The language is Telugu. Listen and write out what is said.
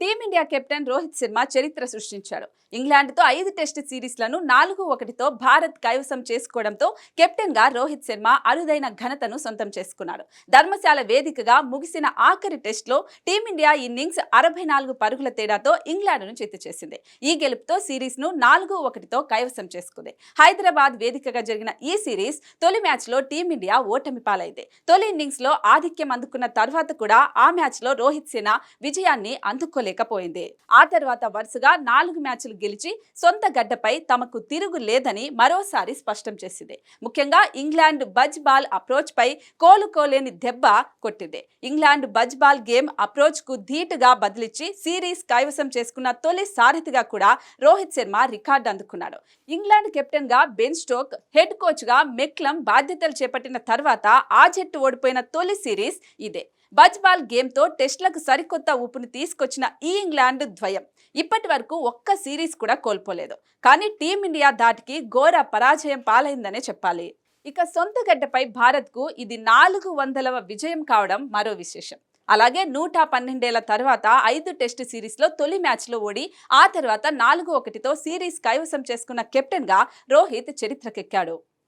టీమిండియా కెప్టెన్ రోహిత్ శర్మ చరిత్ర సృష్టించాడు. ఇంగ్లాండ్తో 5 టెస్ట్ సిరీస్లను 4-1తో భారత్ కైవసం చేసుకోవడంతో కెప్టెన్గా రోహిత్ శర్మ అరుదైన ఘనతను సొంతం చేసుకున్నాడు. ధర్మశాల వేదికగా ముగిసిన ఆఖరి టెస్ట్లో టీమిండియా ఇన్నింగ్స్ 64 పరుగుల తేడాతో ఇంగ్లాండ్ను చిత్తు చేసింది. ఈ గెలుపుతో సిరీస్ను 4-1తో కైవసం చేసుకుంది. హైదరాబాద్ వేదికగా జరిగిన ఈ సిరీస్ తొలి మ్యాచ్లో టీమిండియా ఓటమి పాలైంది. తొలి ఇన్నింగ్స్లో ఆధిక్యం అందుకున్న తర్వాత కూడా ఆ మ్యాచ్లో రోహిత్ సేన విజయాన్ని అందుకోలేకపోయింది. ఆ తర్వాత వరుసగా 4 మ్యాచ్లు గెలిచి సొంత గడ్డపై తమకు తిరుగు లేదని మరోసారి స్పష్టం చేసింది. ముఖ్యంగా ఇంగ్లాండ్ బజ్ బాల్ అప్రోచ్ పై కోలుకోలేని దెబ్బ కొట్టింది. England buzz ball game approach కు ధీటుగా బదిలిచ్చి సిరీస్ కైవసం చేసుకున్న తొలి సారథిగా కూడా రోహిత్ శర్మ రికార్డు అందుకున్నాడు. ఇంగ్లాండ్ కెప్టెన్ గా బెన్ స్టోక్, హెడ్ కోచ్ గా మెక్లమ్ బాధ్యతలు చేపట్టిన తర్వాత ఆ జట్టు ఓడిపోయిన తొలి సిరీస్ ఇదే. బజ్ బాల్ గేమ్ తో టెస్ట్లకు సరికొత్త ఊపును తీసుకొచ్చిన ఈ ఇంగ్లాండ్ ద్వయం ఇప్పటి వరకు ఒక్క సిరీస్ కూడా కోల్పోలేదు. కానీ టీమిండియా ధాటికి ఘోర పరాజయం పాలైందనే చెప్పాలి. ఇక సొంత గడ్డపై భారత్ కు ఇది 400వ విజయం కావడం మరో విశేషం. అలాగే 112 ఏళ్ల తర్వాత 5 టెస్ట్ సిరీస్లో తొలి మ్యాచ్లో ఓడి ఆ తర్వాత 4-1తో సిరీస్ కైవసం చేసుకున్న కెప్టెన్గా రోహిత్ చరిత్రకెక్కాడు.